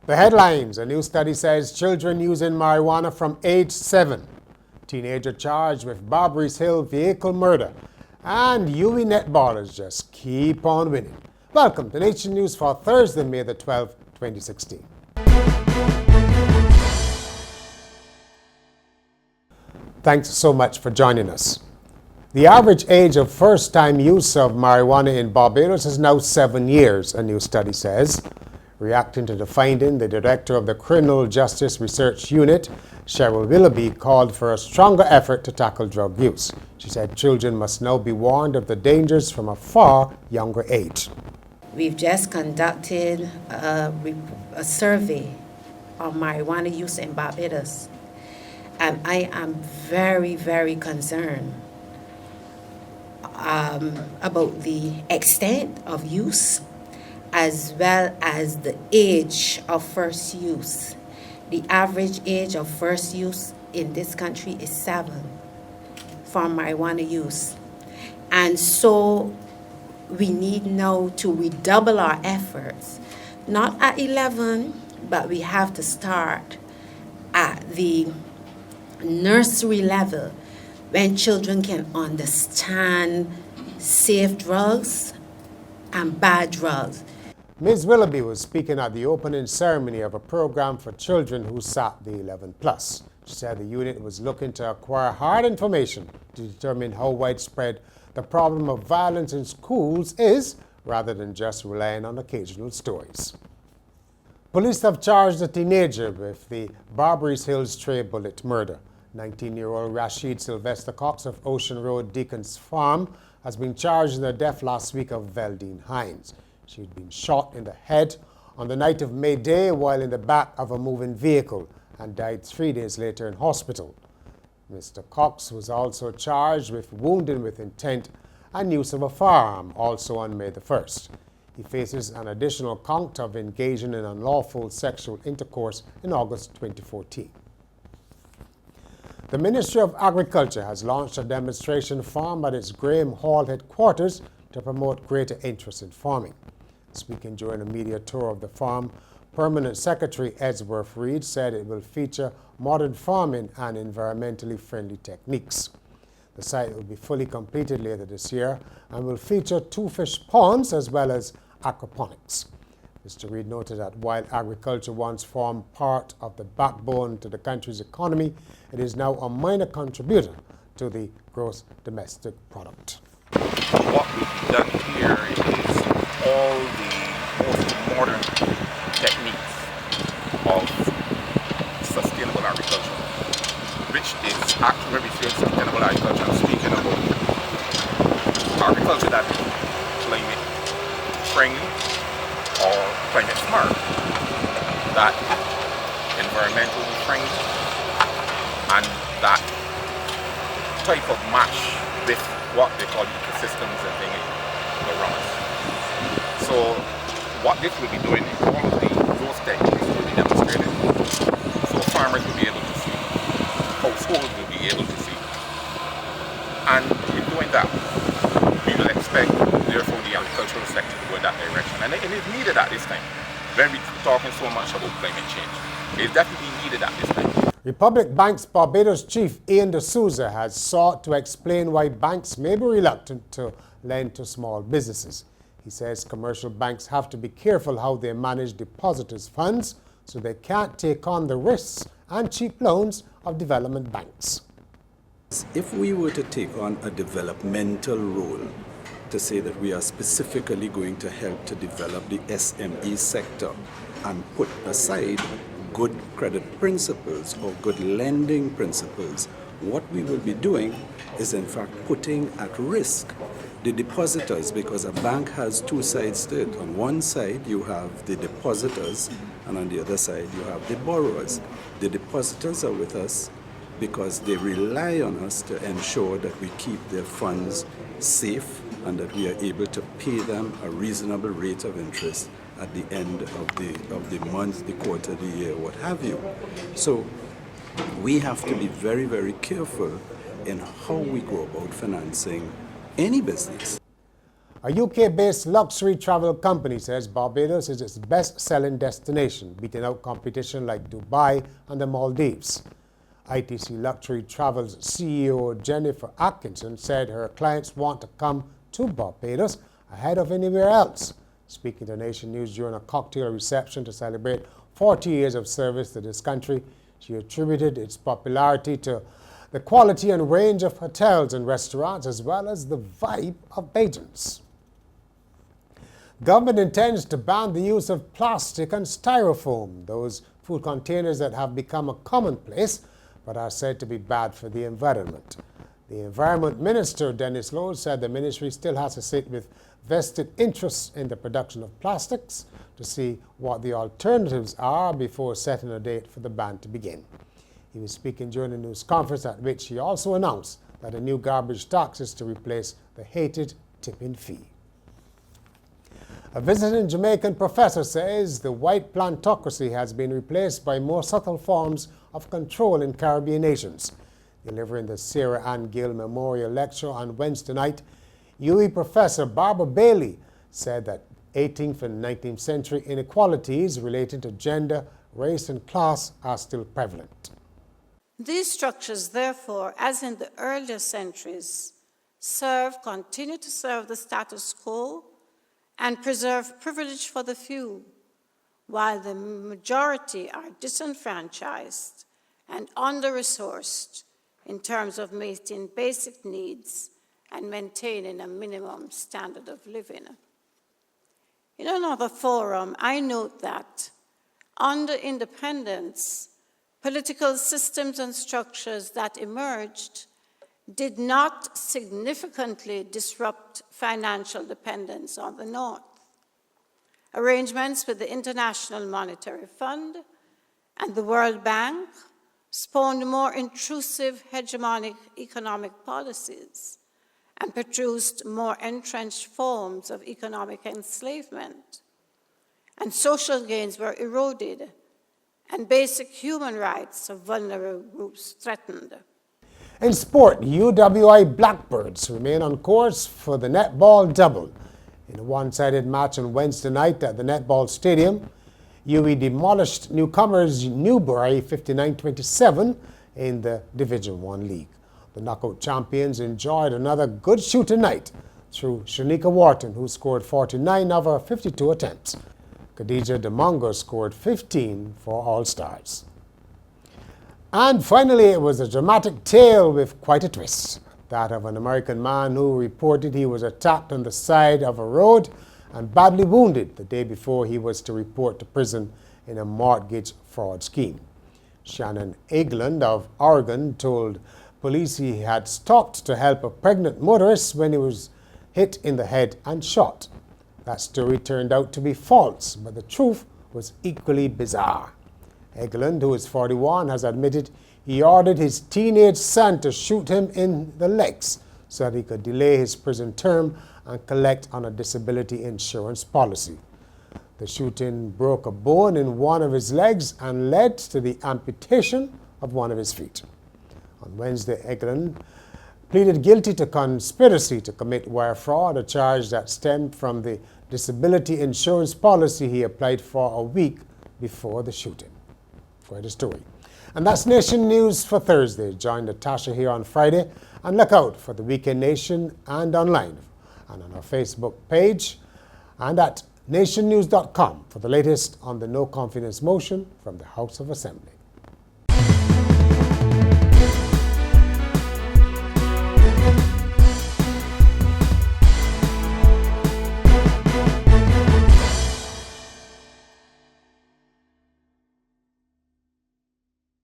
The headlines: a new study says children using marijuana from age 7. Teenager charged with Barbarees Hill vehicle murder. And UV netballers just keep on winning. Welcome to Nation News for Thursday, May the 12th, 2016. Thanks so much for joining us. The average age of first-time use of marijuana in Barbados is now 7 years, a new study says. Reacting to the finding, the director of the Criminal Justice Research Unit, Cheryl Willoughby, called for a stronger effort to tackle drug use. She said children must now be warned of the dangers from a far younger age. We've just conducted a survey of marijuana use in Barbados, and I am very, very concerned about the extent of use as well as the age of first use. The average age of first use in this country is 7 for marijuana use. And so we need now to redouble our efforts, not at 11, but we have to start at the nursery level when children can understand safe drugs and bad drugs. Ms. Willoughby was speaking at the opening ceremony of a program for children who sat the 11+. She said the unit was looking to acquire hard information to determine how widespread the problem of violence in schools is, rather than just relying on occasional stories. Police have charged a teenager with the Barbarees Hill stray bullet murder. 19-year-old Rashid Sylvester Cox of Ocean Road Deacon's Farm has been charged in the death last week of Veldine Hines. She had been shot in the head on the night of May Day while in the back of a moving vehicle and died 3 days later in hospital. Mr. Cox was also charged with wounding with intent and use of a firearm, also on May the 1st. He faces an additional count of engaging in unlawful sexual intercourse in August 2014. The Ministry of Agriculture has launched a demonstration farm at its Graham Hall headquarters to promote greater interest in farming. Speaking during a media tour of the farm, Permanent Secretary Edsworth Reed said it will feature modern farming and environmentally friendly techniques. The site will be fully completed later this year and will feature 2 fish ponds as well as aquaponics. Mr. Reed noted that while agriculture once formed part of the backbone to the country's economy, it is now a minor contributor to the gross domestic product. What we've done here is all the most modern techniques of sustainable agriculture, which is actually very serious sustainable agriculture. I'm speaking about agriculture that is climate friendly or climate smart, that environmentally friendly, and that type of match with what they call ecosystems and things around us. So what this will be doing is all of those techniques will be demonstrated. So farmers will be able to see, households will be able to see. And in doing that, we will expect, therefore, the agricultural sector to go in that direction. And it is needed at this time. When we're talking so much about climate change, it's definitely needed at this time. Republic Bank's Barbados chief Ian D'Souza has sought to explain why banks may be reluctant to lend to small businesses. He says commercial banks have to be careful how they manage depositors' funds so they can't take on the risks and cheap loans of development banks. If we were to take on a developmental role to say that we are specifically going to help to develop the SME sector and put aside good credit principles or good lending principles, what we will be doing is in fact putting at risk the depositors, because a bank has 2 sides to it. On one side you have the depositors and on the other side you have the borrowers. The depositors are with us because they rely on us to ensure that we keep their funds safe and that we are able to pay them a reasonable rate of interest at the end of the month, the quarter, the year, what have you. So we have to be very, very careful in how we go about financing any business. A UK-based luxury travel company says Barbados is its best-selling destination, beating out competition like Dubai and the Maldives. ITC Luxury Travel's CEO Jennifer Atkinson said her clients want to come to Barbados ahead of anywhere else. Speaking to Nation News during a cocktail reception to celebrate 40 years of service to this country, she attributed its popularity to the quality and range of hotels and restaurants, as well as the vibe of Bajans. Government intends to ban the use of plastic and styrofoam, those food containers that have become a commonplace but are said to be bad for the environment. The Environment Minister, Dennis Lowe, said the ministry still has to sit with vested interests in the production of plastics to see what the alternatives are before setting a date for the ban to begin. He was speaking during a news conference at which he also announced that a new garbage tax is to replace the hated tipping fee. A visiting Jamaican professor says the white plantocracy has been replaced by more subtle forms of control in Caribbean nations. Delivering the Sarah Ann Gill Memorial Lecture on Wednesday night, UWI professor Barbara Bailey said that 18th and 19th century inequalities relating to gender, race and class are still prevalent. These structures, therefore, as in the earlier centuries, continue to serve the status quo and preserve privilege for the few, while the majority are disenfranchised and under-resourced in terms of meeting basic needs and maintaining a minimum standard of living. In another forum, I note that under independence, political systems and structures that emerged did not significantly disrupt financial dependence on the North. Arrangements with the International Monetary Fund and the World Bank spawned more intrusive hegemonic economic policies and produced more entrenched forms of economic enslavement. And social gains were eroded and basic human rights of vulnerable groups threatened. In sport, UWI Blackbirds remain on course for the netball double. In a one-sided match on Wednesday night at the Netball Stadium, UWI demolished newcomers Newbury 59-27 in the Division 1 League. The knockout champions enjoyed another good shooting night through Shanika Wharton, who scored 49 of her 52 attempts. Khadija Demongo scored 15 for All-Stars. And finally, it was a dramatic tale with quite a twist. That of an American man who reported he was attacked on the side of a road and badly wounded the day before he was to report to prison in a mortgage fraud scheme. Shannon Egeland of Oregon told police he had stopped to help a pregnant motorist when he was hit in the head and shot. That story turned out to be false, but the truth was equally bizarre. Egeland, who is 41, has admitted he ordered his teenage son to shoot him in the legs so that he could delay his prison term and collect on a disability insurance policy. The shooting broke a bone in one of his legs and led to the amputation of one of his feet. On Wednesday, Egeland pleaded guilty to conspiracy to commit wire fraud, a charge that stemmed from the disability insurance policy he applied for a week before the shooting. Quite a story. And that's Nation News for Thursday. Join Natasha here on Friday and look out for the Weekend Nation and online and on our Facebook page and at nationnews.com for the latest on the no confidence motion from the House of Assembly.